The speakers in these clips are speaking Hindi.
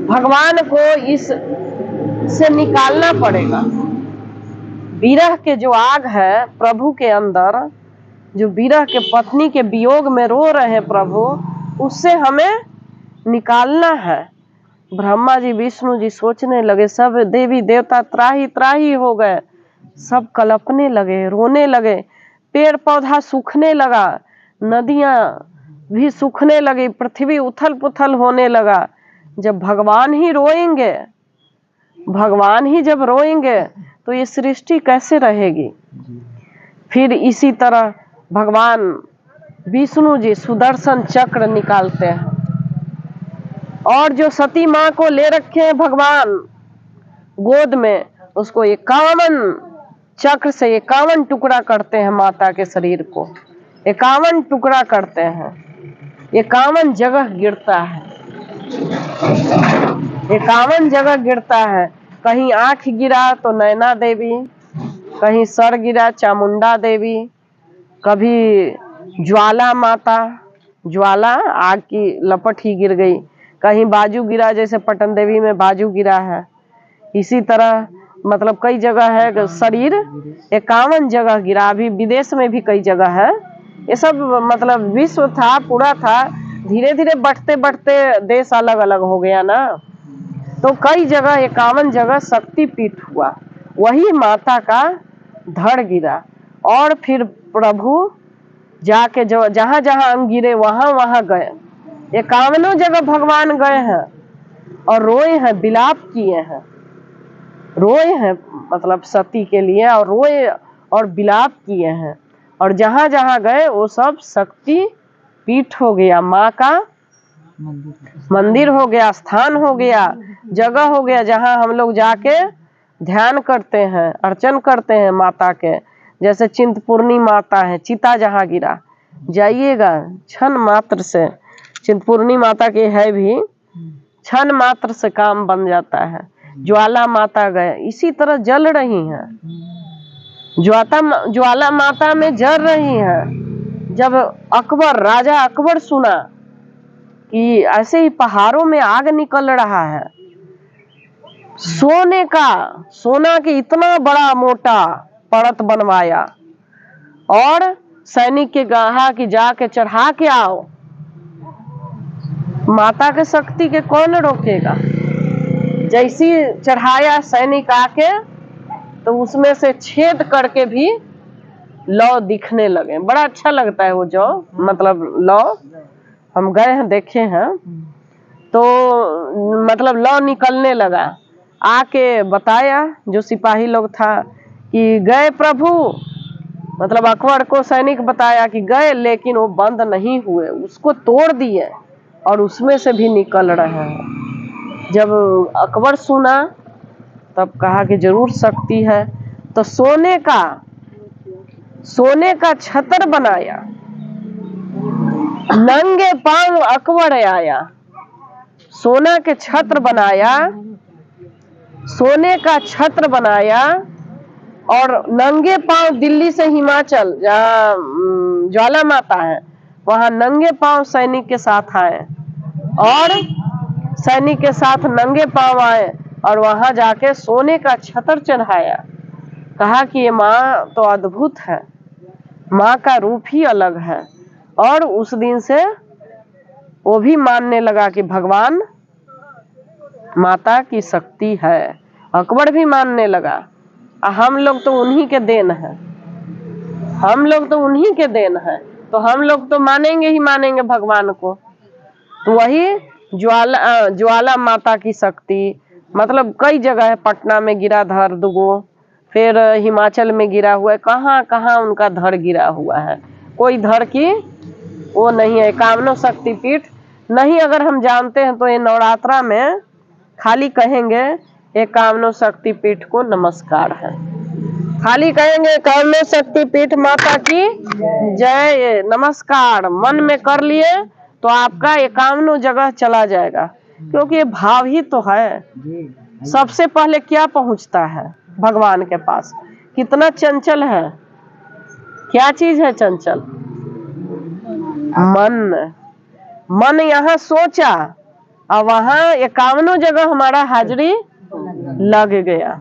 भगवान को इस से निकालना पड़ेगा। विरह के जो आग है प्रभु के अंदर, जो विरह के पत्नी के वियोग में रो रहे हैं प्रभु, उससे हमें निकालना है। ब्रह्मा जी विष्णु जी सोचने लगे, सब देवी देवता त्राही त्राही हो गए, सब कलपने लगे, रोने लगे, पेड़ पौधा सूखने लगा, नदियां भी सूखने लगी, पृथ्वी उथल पुथल होने लगा। जब भगवान ही रोएंगे, भगवान ही जब रोएंगे तो ये सृष्टि कैसे रहेगी। फिर इसी तरह भगवान विष्णु जी सुदर्शन चक्र निकालते हैं और जो सती माँ को ले रखे हैं भगवान गोद में, उसको 51 चक्र से 51 टुकड़ा करते हैं। माता के शरीर को 51 टुकड़ा करते हैं, 51 जगह गिरता है, 51 जगह गिरता है। कहीं आंख गिरा तो नैना देवी, कहीं सर गिरा चामुंडा देवी, कभी ज्वाला माता, ज्वाला आग की लपट ही गिर गई, कहीं बाजू गिरा, जैसे पटन देवी में बाजू गिरा है। इसी तरह मतलब कई जगह है शरीर 51 जगह गिरा। अभी विदेश में भी कई जगह है। ये सब मतलब विश्व था, पूरा था, धीरे धीरे बढ़ते बढ़ते देश अलग अलग हो गया ना, तो कई जगह 51 जगह शक्तिपीठ हुआ, वही माता का धड़ गिरा। और फिर प्रभु जाके जो जहां जहां अंग गिरे वहां वहां गए, 51 जगह भगवान गए हैं और रोए हैं, विलाप किए हैं, रोए हैं मतलब सती के लिए, और रोए और विलाप किए हैं। और जहां जहां गए वो सब शक्ति पीठ हो गया, माँ का मंदिर हो गया, स्थान हो गया, जगह हो गया, जहां हम लोग जाके ध्यान करते हैं, अर्चन करते हैं माता के। जैसे चिंतपूर्णी माता है, चिता जहां गिरा, जाइएगा क्षण मात्र से, चिंतपूर्णी माता के है भी, क्षण मात्र से काम बन जाता है। ज्वाला माता गए, इसी तरह जल रही हैं, ज्वाला माता में जल रही हैं। जब अकबर, राजा अकबर सुना कि ऐसे ही पहाड़ों में आग निकल रहा है, सोने का, सोना के इतना बड़ा मोटा परत बनवाया और सैनिक के कहा कि जाके चढ़ा के आओ। माता के शक्ति के कौन रोकेगा। जैसी चढ़ाया सैनिक आके, तो उसमें से छेद करके भी लौ दिखने लगे। बड़ा अच्छा लगता है वो जो मतलब लौ, हम गए हैं देखे हैं, तो मतलब लौ निकलने लगा। आके बताया जो सिपाही लोग था कि गए प्रभु, मतलब अकबर को सैनिक बताया कि गए, लेकिन वो बंद नहीं हुए, उसको तोड़ दिए और उसमें से भी निकल रहे हैं। जब अकबर सुना तब कहा कि जरूर शक्ति है, तो सोने का छतर बनाया, नंगे पांव अकबर आया, सोना के छत्र बनाया, सोने का छत्र बनाया और नंगे पांव दिल्ली से हिमाचल जहाँ ज्वाला माता है वहां नंगे पांव सैनिक के साथ आए, और सैनिक के साथ नंगे पांव आए और वहां जाके सोने का छत्र चढ़ाया। कहा कि ये माँ तो अद्भुत है, माँ का रूप ही अलग है। और उस दिन से वो भी मानने लगा कि भगवान माता की शक्ति है, अकबर भी मानने लगा। हम लोग तो उन्हीं के देन है, हम लोग तो उन्हीं के देन है, तो हम लोग तो मानेंगे ही मानेंगे भगवान को। तो वही ज्वाला माता की शक्ति मतलब कई जगह है, पटना में गिरा धड़ दुगो, फिर हिमाचल में गिरा हुआ है, कहाँ कहाँ उनका धड़ गिरा हुआ है, कोई धड़ की वो नहीं है। 51 शक्तिपीठ नहीं अगर हम जानते हैं तो ये नवरात्रा में खाली कहेंगे 51 शक्तिपीठ को नमस्कार है, खाली कहेंगे 51 शक्तिपीठ माता की जय नमस्कार, मन में कर लिए तो आपका 51 जगह चला जाएगा। क्योंकि ये भाव ही तो है। सबसे पहले क्या पहुंचता है भगवान के पास, कितना चंचल है, क्या चीज है चंचल, मन। मन यहाँ सोचा और वहाँ 51 जगह हमारा हाजिरी लग गया,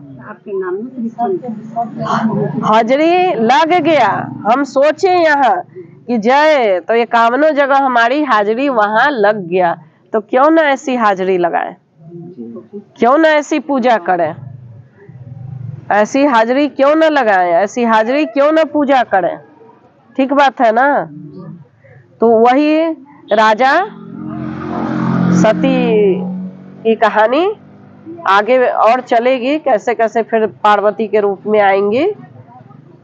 हाजिरी लग गया। हम सोचे यहाँ कि जय तो 51 जगह हमारी हाजिरी वहाँ लग गया, तो क्यों ना ऐसी हाजिरी लगाए, क्यों ना ऐसी पूजा करें, ऐसी हाजिरी क्यों ना लगाएं, ऐसी हाजिरी क्यों ना पूजा करें। ठीक बात है ना। तो वही राजा सती की कहानी आगे और चलेगी, कैसे कैसे फिर पार्वती के रूप में आएंगी,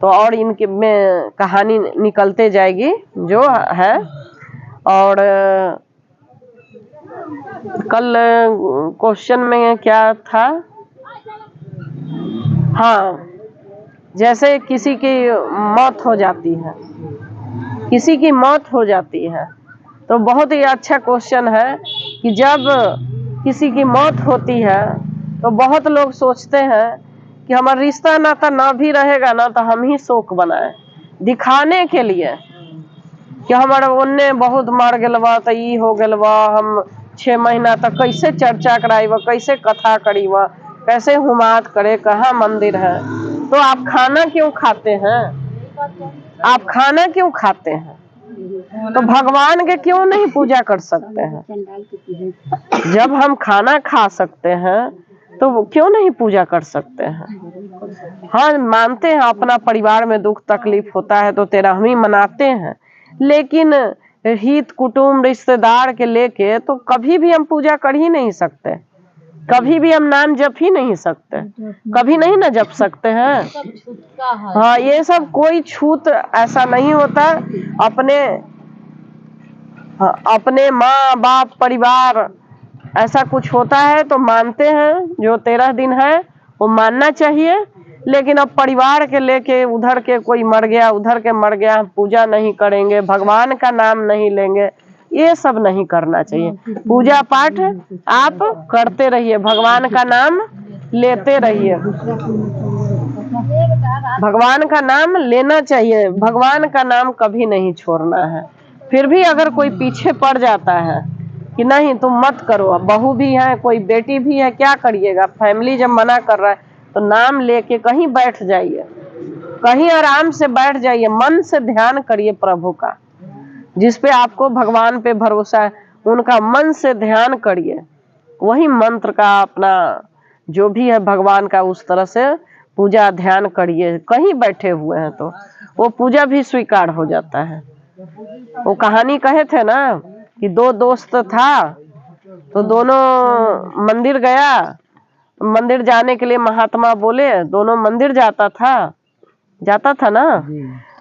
तो और इनके में कहानी निकलते जाएगी जो है। और कल क्वेश्चन में क्या था, हाँ, जैसे किसी की मौत हो जाती है, किसी की मौत हो जाती है, तो बहुत ही अच्छा क्वेश्चन है कि जब किसी की मौत होती है तो बहुत लोग सोचते हैं कि हमारा रिश्ता नाता ना भी रहेगा ना तो हम ही शोक बनाए, दिखाने के लिए कि हमारा उन्ने बहुत मर गलवा तो ई हो गलवा, हम 6 महीना तक कैसे चर्चा कराइबा, कैसे कथा करीबा, कैसे हुमात करे, कहाँ मंदिर है। तो आप खाना क्यों खाते हैं, आप खाना क्यों खाते हैं, तो भगवान के क्यों नहीं पूजा कर सकते हैं। जब हम खाना खा सकते हैं तो क्यों नहीं पूजा कर सकते हैं। हाँ, मानते हैं अपना परिवार में दुख तकलीफ होता है तो तेरा हम ही मनाते हैं, लेकिन हित कुटुंब रिश्तेदार के लेके तो कभी भी हम पूजा कर ही नहीं सकते, कभी भी हम नाम जप ही नहीं सकते, कभी नहीं ना जप सकते हैं। हाँ, ये सब कोई छूत ऐसा नहीं होता। अपने माँ बाप परिवार ऐसा कुछ होता है तो मानते हैं, जो 13 दिन है वो मानना चाहिए, लेकिन अब परिवार के लेके उधर के कोई मर गया उधर के मर गया, पूजा नहीं करेंगे, भगवान का नाम नहीं लेंगे, ये सब नहीं करना चाहिए। पूजा पाठ आप करते रहिए, भगवान का नाम लेते रहिए, भगवान का नाम लेना चाहिए, भगवान का नाम कभी नहीं छोड़ना है। फिर भी अगर कोई पीछे पड़ जाता है कि नहीं तुम मत करो, अब बहू भी है कोई बेटी भी है, क्या करिएगा, फैमिली जब मना कर रहा है तो नाम लेके कहीं बैठ जाइए, कहीं आराम से बैठ जाइए, मन से ध्यान करिए प्रभु का, जिस पे आपको भगवान पे भरोसा है उनका मन से ध्यान करिए, वही मंत्र का अपना जो भी है भगवान का उस तरह से पूजा ध्यान करिए। कहीं बैठे हुए हैं तो वो पूजा भी स्वीकार हो जाता है। वो कहानी कहे थे ना कि 2 दोस्त था तो दोनों मंदिर गया, मंदिर जाने के लिए महात्मा बोले, दोनों मंदिर जाता था ना,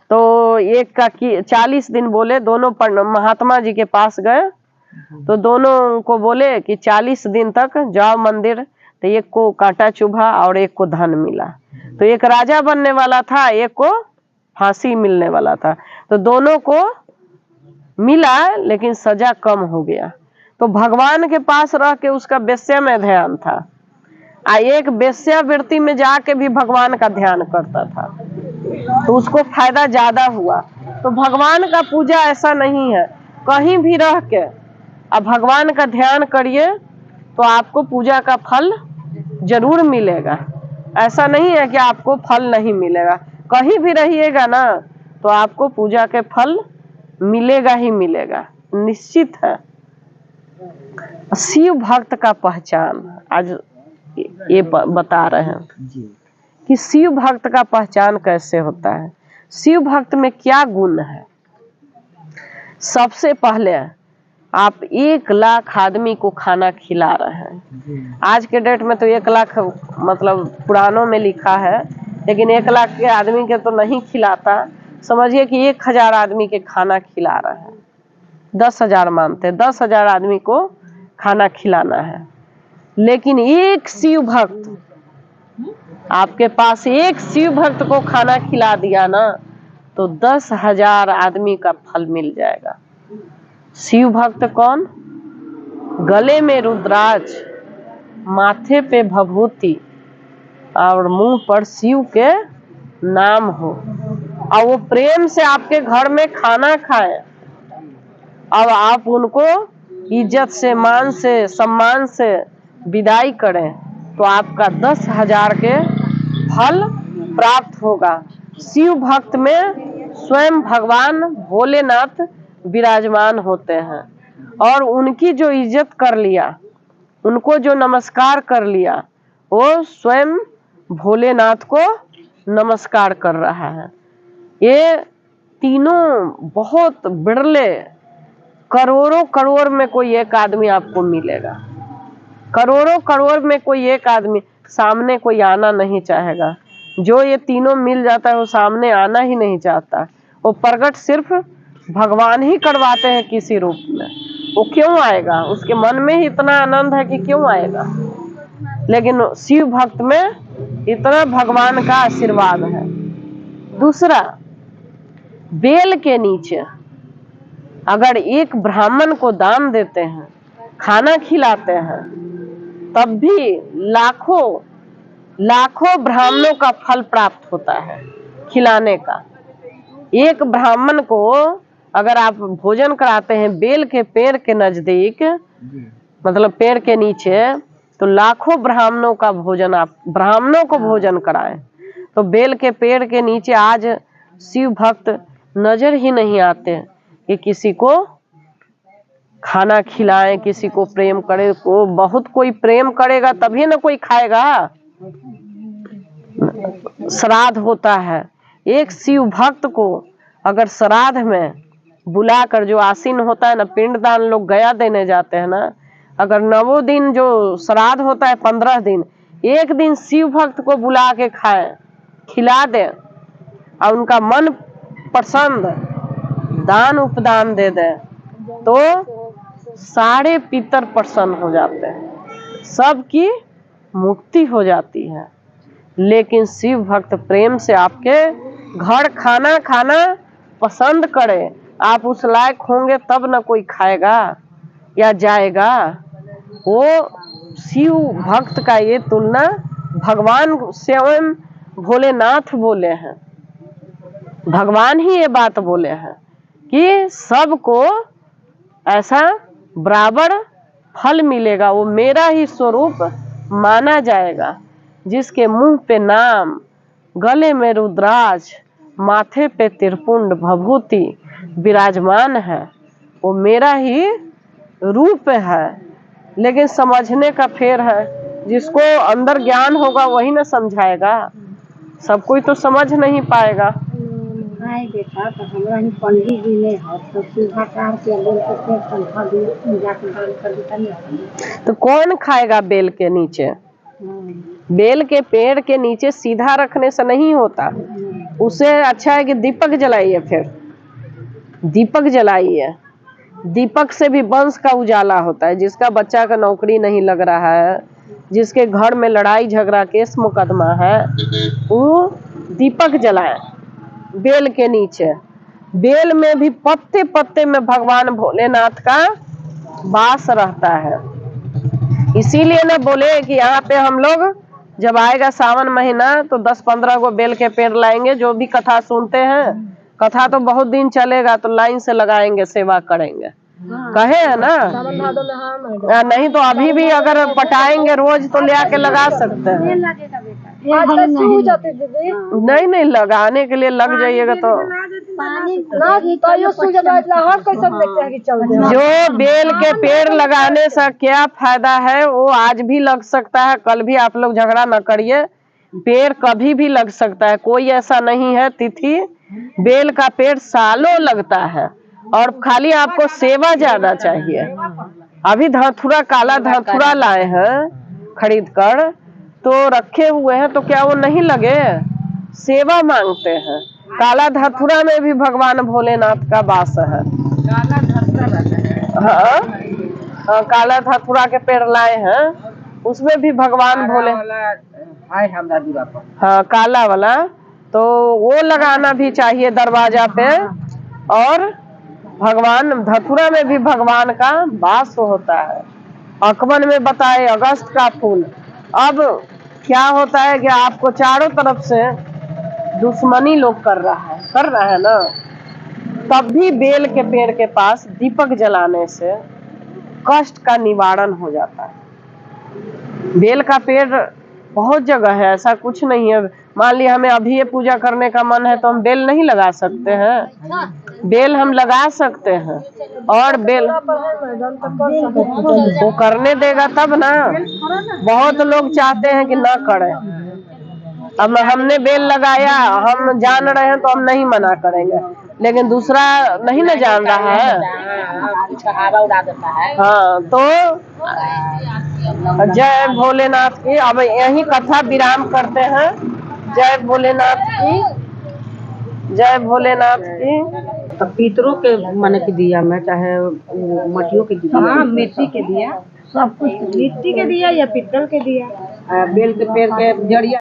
तो एक का 40 दिन बोले, दोनों महात्मा जी के पास गए तो दोनों को बोले कि 40 दिन तक जाओ मंदिर, तो एक को कांटा चुभा और एक को धन मिला, तो एक राजा बनने वाला था, एक को फांसी मिलने वाला था, तो दोनों को मिला लेकिन सजा कम हो गया। तो भगवान के पास रह के उसका वेश्या में ध्यान था, एक वेश्यावृत्ति में जाके भी भगवान का ध्यान करता था, तो उसको फायदा ज्यादा हुआ। तो भगवान का पूजा ऐसा नहीं है, कहीं भी रह के अब भगवान का ध्यान करिए तो आपको पूजा का फल जरूर मिलेगा। ऐसा नहीं है कि आपको फल नहीं मिलेगा, कहीं भी रहिएगा ना तो आपको पूजा के फल मिलेगा ही मिलेगा, निश्चित है। शिव भक्त का पहचान आज ये बता रहे हैं कि शिव भक्त का पहचान कैसे होता है, शिव भक्त में क्या गुण है। सबसे पहले आप 1 लाख आदमी को खाना खिला रहे हैं। आज के डेट में तो 1 लाख मतलब पुरानों में लिखा है, लेकिन 1 लाख के आदमी के तो नहीं खिलाता, समझिए कि 1000 आदमी के खाना खिला रहे हैं, 10,000 मानते, 10,000 आदमी को खाना खिलाना है। लेकिन एक शिव भक्त, आपके पास एक शिव भक्त को खाना खिला दिया ना तो 10,000 आदमी का फल मिल जाएगा। शिव भक्त कौन? गले में रुद्राक्ष, माथे पे भभूति और मुंह पर शिव के नाम हो, और वो प्रेम से आपके घर में खाना खाएं, अब आप उनको इज्जत से, मान से, सम्मान से विदाई करें तो आपका 10,000 के फल प्राप्त होगा। शिव भक्त में स्वयं भगवान भोलेनाथ विराजमान होते हैं और उनकी जो इज्जत कर लिया, उनको जो नमस्कार कर लिया, वो स्वयं भोलेनाथ को नमस्कार कर रहा है। ये तीनों बहुत बिरले, करोड़ों करोड़ में कोई एक आदमी आपको मिलेगा। करोड़ों करोड़ में कोई एक आदमी, सामने कोई आना नहीं चाहेगा। जो ये तीनों मिल जाता है वो सामने आना ही नहीं चाहता। वो प्रकट सिर्फ भगवान ही करवाते हैं किसी रूप में। वो क्यों आएगा? उसके मन में ही इतना आनंद है कि क्यों आएगा। लेकिन शिव भक्त में इतना भगवान का आशीर्वाद है। दूसरा, बेल के नीचे अगर एक ब्राह्मण को दान देते हैं, खाना खिलाते हैं, तब भी लाखों लाखों ब्राह्मणों का फल प्राप्त होता है खिलाने का। एक ब्राह्मण को अगर आप भोजन कराते हैं बेल के पेड़ के नजदीक, मतलब पेड़ के नीचे, तो लाखों ब्राह्मणों का भोजन, आप ब्राह्मणों को भोजन कराएं। तो बेल के पेड़ के नीचे आज शिव भक्त नजर ही नहीं आते कि किसी को खाना खिलाएं, किसी को प्रेम करे। को बहुत कोई प्रेम करेगा तभी ना कोई खाएगा। श्राद्ध होता है, एक शिव भक्त को अगर श्राद्ध में बुलाकर, जो आसीन होता है ना, पिंडदान लोग गया देने जाते हैं ना, अगर 9 दिन जो श्राद्ध होता है 15 दिन, एक दिन शिव भक्त को बुला के खाएं, खिला दें और उनका मन पसंद दान उपदान दे दें तो सारे पितर प्रसन्न हो जाते हैं, सबकी मुक्ति हो जाती है। लेकिन शिव भक्त प्रेम से आपके घर खाना खाना पसंद करे, आप उस लायक होंगे तब ना कोई खाएगा या जाएगा। वो शिव भक्त का ये तुलना भगवान स्वयं भोलेनाथ बोले हैं। भगवान ही ये बात बोले हैं कि सबको ऐसा बराबर फल मिलेगा, वो मेरा ही स्वरूप माना जाएगा। जिसके मुंह पे नाम, गले में रुद्राक्ष, माथे पे त्रिपुंड भभूति विराजमान है, वो मेरा ही रूप है। लेकिन समझने का फेर है, जिसको अंदर ज्ञान होगा वही ना समझाएगा, सब कोई तो समझ नहीं पाएगा। देखा तो हमरा ही पंडित जी ने है तो सुधाकार के बेल के पेड़ पंखा दिए जाके दान कर देता नहीं। तो कौन खाएगा बेल के नीचे? बेल के पेड़ के नीचे सीधा रखने से नहीं होता, उससे अच्छा है कि दीपक जलाइए। फिर दीपक जलाइए, दीपक से भी वंश का उजाला होता है। जिसका बच्चा का नौकरी नहीं लग रहा है, जिसके घर में लड़ाई झगड़ा केस मुकदमा है, वो दीपक जलाए बेल के नीचे। बेल में भी पत्ते पत्ते में भगवान भोलेनाथ का वास रहता है। इसीलिए ना बोले कि यहाँ पे हम लोग जब आएगा सावन महीना तो 10-15 गो बेल के पेड़ लाएंगे। जो भी कथा सुनते हैं, कथा तो बहुत दिन चलेगा तो लाइन से लगाएंगे, सेवा करेंगे, कहे है ना। नहीं तो अभी भी अगर पटाएंगे रोज तो ले आके लगा सकते हैं। नहीं लगाने के लिए लग जाइएगा तो जो बेल के पेड़ लगाने से क्या फायदा है वो आज भी लग सकता है, कल भी। आप लोग झगड़ा न करिए, पेड़ कभी भी लग सकता है, कोई ऐसा नहीं है तिथि। बेल का पेड़ सालों लगता है और खाली आपको सेवा ज्यादा चाहिए। अभी धतूरा, काला धतूरा लाए हैं खरीद कर तो रखे हुए हैं, तो क्या वो नहीं लगे? सेवा मांगते हैं। काला धतूरा में भी भगवान भोलेनाथ का वास है। हाँ, काला धतूरा के पेड़ लाए हैं, उसमें भी भगवान भोले, हाँ काला वाला, तो वो लगाना भी चाहिए दरवाजा पे। और भगवान धतूरा में भी भगवान का वास होता है। अकबर में बताए अगस्त का फूल। अब क्या होता है कि आपको चारों तरफ से दुश्मनी लोग कर रहा है ना, तब भी बेल के पेड़ के पास दीपक जलाने से कष्ट का निवारण हो जाता है। बेल का पेड़ बहुत जगह है, ऐसा कुछ नहीं है। मान लिया हमें अभी ये पूजा करने का मन है तो हम बेल नहीं लगा सकते हैं? बेल हम लगा सकते हैं। और बेल वो करने देगा तब ना। बहुत लोग चाहते हैं कि ना करें। अब हमने बेल लगाया, हम जान रहे हैं तो हम नहीं मना करेंगे, लेकिन दूसरा नहीं ना जान रहा है। हाँ, तो जय भोलेनाथ की। अब यही कथा विराम करते हैं। जय भोलेनाथ की, जय भोलेनाथ की। तो पितरों के मन के दिया में, चाहे मटियों के दिया, हाँ, मिट्टी के दिया, सब कुछ मिट्टी के दिया या पीतल के दिया। बेल के पेड़ के जड़िया